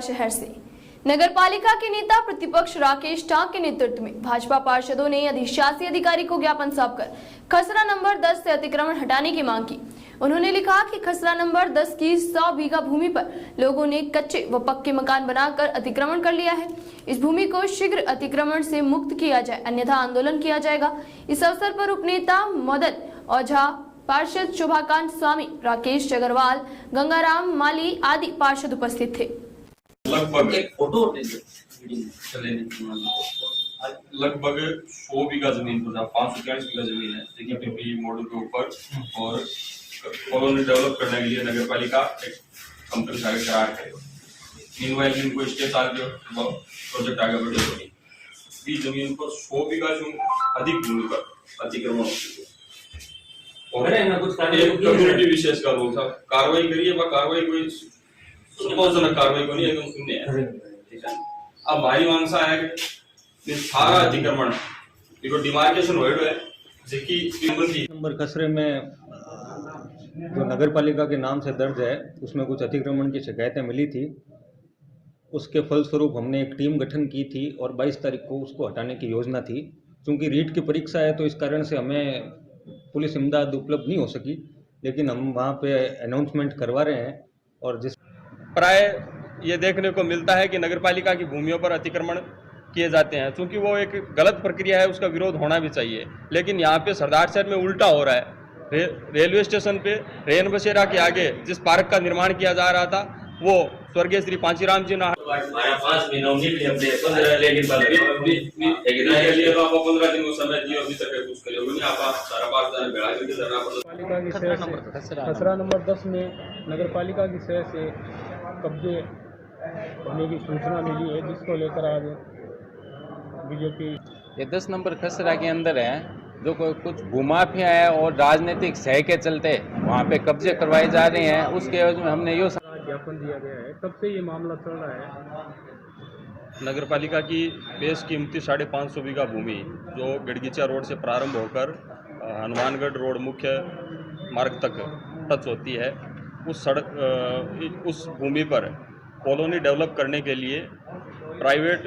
शहर से नगर पालिका के नेता प्रतिपक्ष राकेश टांक के नेतृत्व में भाजपा पार्षदों ने अधिशासी अधिकारी को ज्ञापन सौंपकर खसरा नंबर 10 से अतिक्रमण हटाने की मांग की। उन्होंने लिखा कि खसरा नंबर 10 की 100 बीघा भूमि पर लोगों ने कच्चे व पक्के मकान बनाकर अतिक्रमण कर लिया है। इस भूमि को शीघ्र अतिक्रमण से मुक्त किया जाए, अन्यथा आंदोलन किया जाएगा। इस अवसर पर उपनेता मदन ओझा, पार्षद शोभाकांत स्वामी, राकेश अग्रवाल, गंगाराम माली आदि पार्षद उपस्थित थे। लगभग 100 बीघा जमीन पर 540 बीघा जमीन है जेपीपी मॉडल के ऊपर, और कॉलोनी डेवलप करने के लिए नगर पालिका एक कंपनी का करार करेगा। मीनवाइल इनको स्टे चाल के प्रोजेक्ट आगे बढ़ेगा। इस जमीन पर 100 बीघा से अधिक भूमि पर अतिक्रमण हो चुके और कम्युनिटी विशेष का लोग कार्रवाई करिए, कार्रवाई कोई संतोषजनक कार्रवाई को नहीं, एकदम शून्य है। अब हमारी मांग सा है कि सारा अतिक्रमण देखो डिमार्केशन हो है नंबर खसरे में जो नगर पालिका के नाम से दर्ज है उसमें कुछ अतिक्रमण की शिकायतें मिली थी। उसके फलस्वरूप हमने एक टीम गठन की थी और 22 तारीख को उसको हटाने की योजना थी। क्योंकि रीट की परीक्षा है तो इस कारण से हमें पुलिस इमदाद उपलब्ध नहीं हो सकी, लेकिन हम वहाँ पे अनाउंसमेंट करवा रहे हैं। और जिस प्राय ये देखने को मिलता है कि नगरपालिका की भूमियों पर अतिक्रमण किए जाते हैं। चूंकि वो एक गलत प्रक्रिया है, उसका विरोध होना भी चाहिए, लेकिन यहाँ पे सरदार शहर में उल्टा हो रहा है। रेलवे स्टेशन पे रेन बसेरा के आगे जिस पार्क का निर्माण किया जा रहा था वो स्वर्गीय श्री पांचीराम जी ने 5 महीनों के लिए 15 दिन को समय दिया, अभी तक कुछ करे नहीं। आप सारा बात बेड़ा करके पालिका की खसरा नंबर 10 में नगर पालिका की शहर से कब्जे होने की सूचना मिली है, जिसको लेकर आज बीजेपी ये 10 नंबर खसरा के अंदर है जो कुछ भूमाफिया है और राजनीतिक सह के चलते वहाँ पे कब्जे करवाए जा रहे हैं। उसके एवज में हमने यो ज्ञापन दिया गया है। कब से ये मामला चल रहा है? नगरपालिका की बेस कीमती 550 बीघा भूमि जो गड़गीचा रोड से प्रारंभ होकर हनुमानगढ़ रोड मुख्य मार्ग तक टच होती है, उस भूमि पर कॉलोनी डेवलप करने के लिए प्राइवेट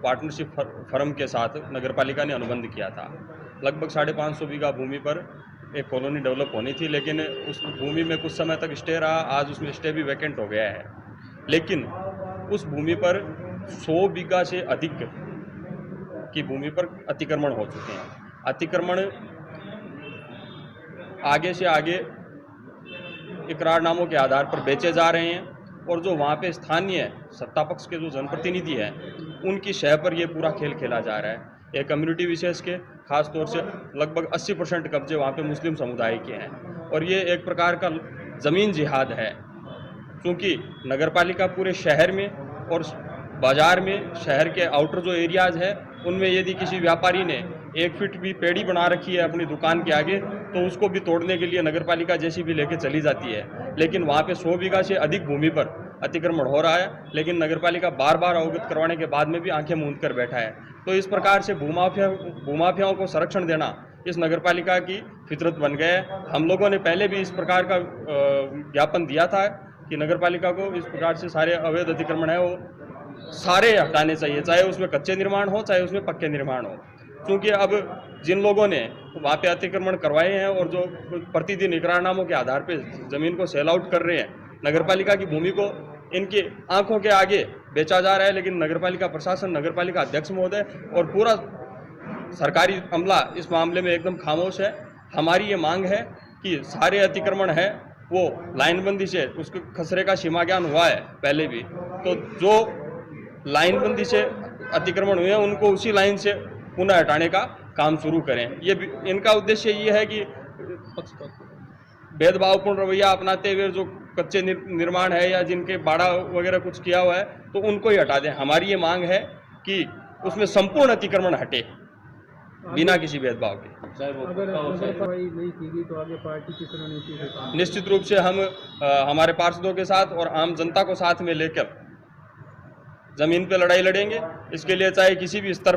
पार्टनरशिप फर्म के साथ नगरपालिका ने अनुबंध किया था। लगभग 550 बीघा भूमि पर एक कॉलोनी डेवलप होनी थी, लेकिन उस भूमि में कुछ समय तक स्टे रहा। आज उसमें स्टे भी वैकेंट हो गया है, लेकिन उस भूमि पर 100 बीघा से अधिक की भूमि पर अतिक्रमण हो चुके हैं। अतिक्रमण आगे से आगे इकरारनामों के आधार पर बेचे जा रहे हैं, और जो वहाँ पे स्थानीय सत्ता पक्ष के जो जनप्रतिनिधि हैं उनकी शह पर ये पूरा खेल खेला जा रहा है। एक कम्युनिटी विशेष के खास तौर से लगभग 80% कब्जे वहाँ पे मुस्लिम समुदाय के हैं, और ये एक प्रकार का ज़मीन जिहाद है। क्योंकि नगरपालिका पूरे शहर में और बाज़ार में, शहर के आउटर जो एरियाज़ है उनमें यदि किसी व्यापारी ने 1 फीट भी पेड़ी बना रखी है अपनी दुकान के आगे तो उसको भी तोड़ने के लिए नगरपालिका जैसी भी लेके चली जाती है। लेकिन वहाँ पे 100 बीघा से अधिक भूमि पर अतिक्रमण हो रहा है, लेकिन नगरपालिका बार बार अवगत करवाने के बाद में भी आंखें मूंद कर बैठा है। तो इस प्रकार से भूमाफियाओं को संरक्षण देना इस नगरपालिका की फितरत बन गया है। हम लोगों ने पहले भी इस प्रकार का ज्ञापन दिया था कि नगरपालिका को इस प्रकार से सारे अवैध अतिक्रमण है वो सारे हटाने चाहिए, चाहे उसमें कच्चे निर्माण हो चाहे उसमें पक्के निर्माण हो। क्योंकि अब जिन लोगों ने वहाँ पे अतिक्रमण करवाए हैं और जो प्रतिदिन इकरारनामों के आधार पे ज़मीन को सेल आउट कर रहे हैं, नगरपालिका की भूमि को इनकी आंखों के आगे बेचा जा रहा है। लेकिन नगरपालिका प्रशासन, नगरपालिका अध्यक्ष महोदय और पूरा सरकारी अमला इस मामले में एकदम खामोश है। हमारी ये मांग है कि सारे अतिक्रमण है वो लाइनबंदी से, उसके खसरे का सीमा ज्ञान हुआ है पहले भी, तो जो लाइनबंदी से अतिक्रमण हुए हैं उनको उसी लाइन से पुनः हटाने का काम शुरू करें। ये इनका उद्देश्य ये है कि भेदभावपूर्ण रवैया अपनाते हुए जो कच्चे निर्माण है या जिनके बाड़ा वगैरह कुछ किया हुआ है तो उनको ही हटा दें। हमारी ये मांग है कि उसमें संपूर्ण अतिक्रमण हटे बिना किसी भेदभाव के। अगर कार्रवाई नहीं की गई तो आगे पार्टी किस रणनीति से काम? निश्चित रूप से हम हमारे पार्षदों के साथ और आम जनता को साथ में लेकर जमीन पे लड़ाई लड़ेंगे। इसके लिए चाहे किसी भी स्तर